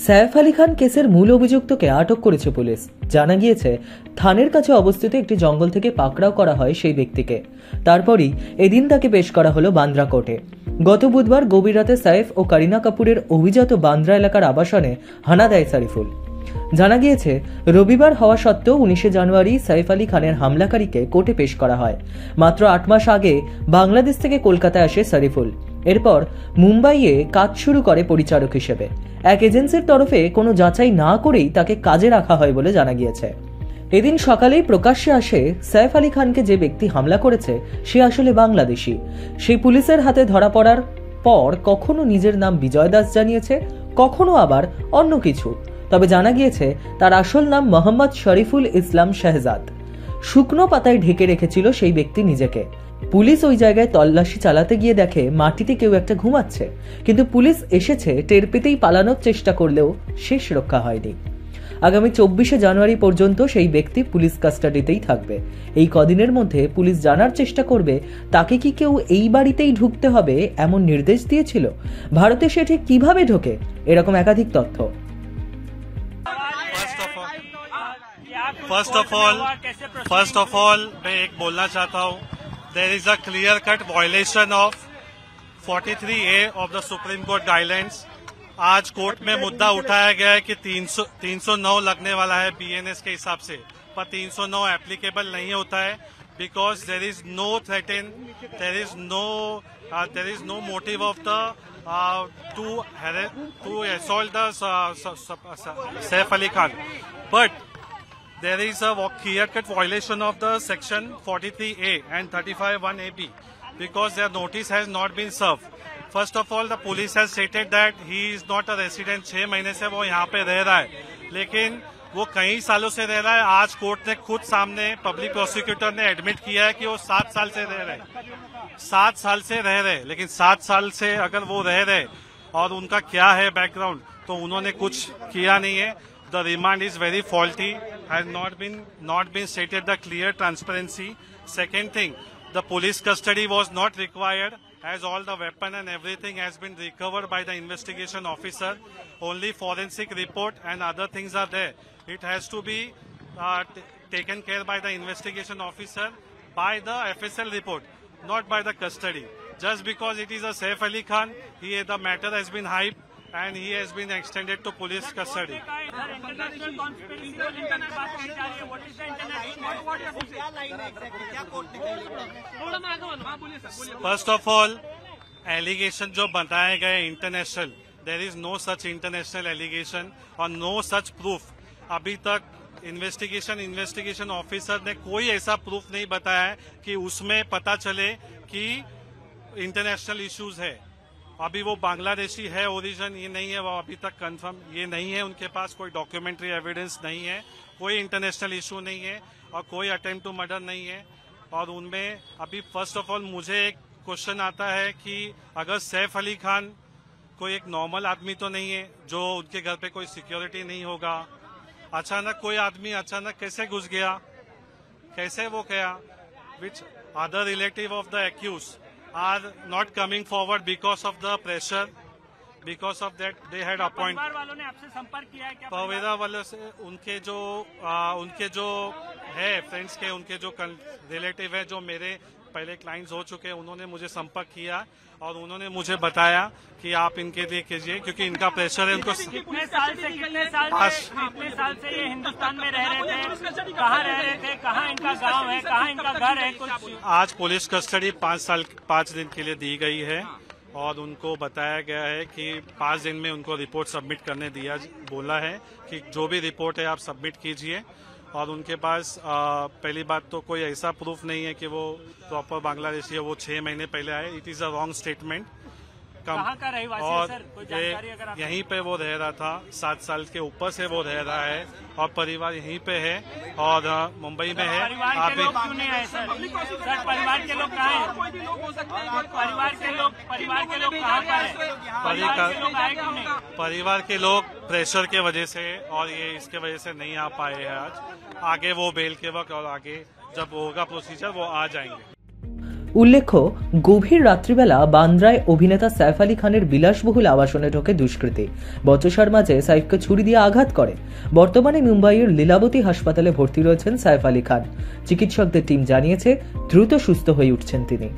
সাইফ আলী খান কেসের মূল অভিযুক্তকে আটক করেছে পুলিশ। জানা গিয়েছে, থানের কাছে অবস্থিত একটি জঙ্গল থেকে পাকড়াও করা হয় সেই ব্যক্তিকে। তারপরই এদিন তাকে পেশ করা হলো বান্দ্রা কোর্টে। গত বুধবার গভীর রাতে সাইফ ও করিনা কাপুরের অভিজাত বান্দ্রা এলাকার আবাসনে হানা দেয় সারিফুল। জানা গিয়েছে, রবিবার হওয়া সত্ত্বেও 19 জানুয়ারি সাইফ আলী খানের হামলাকারীকে কোর্টে পেশ করা হয়। মাত্র 8 মাস আগে বাংলাদেশ থেকে কলকাতায় আসে সারিফুল। এরপর মুম্বাইয়ে কাজ শুরু করে পরিচারক হিসেবে। এক এজেন্সির তরফে কোনো যাচাই না করেই তাকে কাজে রাখা হয় বলে জানা গিয়েছে। এদিন সকালেই প্রকাশ্যে আসে সাইফ আলী খানকে যে ব্যক্তি হামলা করেছে সে আসলে বাংলাদেশি। সেই পুলিশের হাতে ধরা পড়ার পর কখনো নিজের নাম বিজয় দাস জানিয়েছে, কখনো আবার অন্য কিছু। তবে জানা গিয়েছে তার আসল নাম মোহাম্মদ শরীফুল ইসলাম শাহজাদ। শুকনো পাতায় ঢেকে রেখেছিল সেই ব্যক্তি নিজেকে। পুলিশ ওই জায়গায় তল্লাশি চালাতে গিয়ে দেখে মাটিতে কেউ একটা ঘুমাচ্ছে, কিন্তু পুলিশ এসেছে টের পেতেই পালানোর চেষ্টা করলেও শেষ রক্ষা হয়নি। আগামী 24 জানুয়ারি পর্যন্ত সেই ব্যক্তি পুলিশ কাস্টাডিতেই থাকবে। এই কদিনের মধ্যে পুলিশ জানার চেষ্টা করবে তাকে কি কেউ এই বাড়িতেই ঢুকতে হবে এমন নির্দেশ দিয়েছিল। ভারতে সে ঠিক কিভাবে ঢোকে, এরকম একাধিক তথ্য। फर्स्ट ऑफ ऑल मैं एक बोलना चाहता हूँ, there is a clear cut violation of 43A of the Supreme Court guidelines. आज कोर्ट में मुद्दा उठाया गया है कि 309 लगने वाला है BNS के हिसाब से, पर 309 एप्लीकेबल नहीं होता है because there is no threaten, there is no motive of the to assault the Saif Ali Khan, but there is a clear-cut violation of the section 43A and 35(1)AB because their notice has not been served. First of all, the police has stated that he is not a resident। 6 महीने से वो यहाँ पे रह रहा है, लेकिन वो कई सालों से रह रहा है। आज कोर्ट ने खुद सामने पब्लिक प्रोसिक्यूटर ने एडमिट किया है कि वो 7 साल से रह रहे, 7 साल से रह रहे। लेकिन 7 साल से अगर वो रह रहे और उनका क्या है बैकग्राउंड, तो उन्होंने कुछ किया नहीं है। The remand is very faulty, has not been stated the clear transparency. Second thing, the police custody was not required as all the weapon and everything has been recovered by the investigation officer. Only forensic report and other things are there. It has to be taken care by the investigation officer by the FSL report, not by the custody. Just because it is a Saif Ali Khan, the matter has been hyped and he has been extended to police custody. First of all, allegation जो बताए गए international, there is no such international allegation और no such proof। अभी तक investigation officer ने कोई ऐसा proof नहीं बताया है कि उसमें पता चले कि इंटरनेशनल इश्यूज है। अभी वो बांग्लादेशी है ओरिजिन, ये नहीं है, वो अभी तक कंफर्म ये नहीं है। उनके पास कोई डॉक्यूमेंट्री एविडेंस नहीं है, कोई इंटरनेशनल इशू नहीं है और कोई अटेम्प्ट टू मर्डर नहीं है। और उनमें अभी फर्स्ट ऑफ ऑल मुझे एक क्वेश्चन आता है कि अगर सैफ अली खान कोई एक नॉर्मल आदमी तो नहीं है जो उनके घर पे कोई सिक्योरिटी नहीं होगा, अचानक कोई आदमी अचानक कैसे घुस गया, कैसे वो गया? Which other relative of the accuse are not coming forward because of the pressure, because of that they had appointed। परिवार वालों ने आपसे संपर्क किया है क्या? परिवार वालों से उनके जो है फ्रेंड्स के, उनके जो रिलेटिव है जो मेरे पहले क्लाइंट्स हो चुके हैं, उन्होंने मुझे संपर्क किया और उन्होंने मुझे बताया कि आप इनके लिए कीजिए क्योंकि इनका प्रेशर है। उनको कितने साल से ये हिंदुस्तान में रह रहे थे, कहाँ रह रहे थे, कहाँ इनका गांव है, कहाँ इनका घर है? कुछ आज पुलिस कस्टडी 5 दिन के लिए दी गई है और उनको बताया गया है कि 5 दिन में उनको रिपोर्ट सबमिट करने बोला है कि जो भी रिपोर्ट है आप सबमिट कीजिए। और उनके पास पहली बात तो कोई ऐसा प्रूफ नहीं है कि वो प्रॉपर बांग्लादेशी है, वो 6 महीने पहले आए। It is a wrong statement. कहाँ का रहवासी है सर? कोई जानकारी अगर आप... यहीं पे वो रह रहा था, 7 साल के ऊपर से वो रह रहा है और परिवार यहीं पे है और मुंबई में है। आप क्यों नहीं आए सर? परिवार के लोग कहाँ हैं? परिवार के लोग कहाँ पर हैं? परिवार के लोग प्रेशर के वजह से और ये इसके वजह से नहीं आ पाए हैं आज। आगे वो बेल के वक्त और आगे जब होगा प्रोसीजर वो आ जाएंगे। উল্লেখ্য, গভীর রাত্রিবেলা বান্দ্রায় অভিনেতা সাইফ আলী খানের বিলাসবহুল আবাসনে ঢোকে দুষ্কৃতী। বচসার মাঝে সাইফকে ছুরি দিয়ে আঘাত করে। বর্তমানে মুম্বাইয়ের লীলাবতী হাসপাতালে ভর্তি রয়েছেন সাইফ আলী খান। চিকিৎসকদের টিম জানিয়েছে দ্রুত সুস্থ হয়ে উঠছেন তিনি।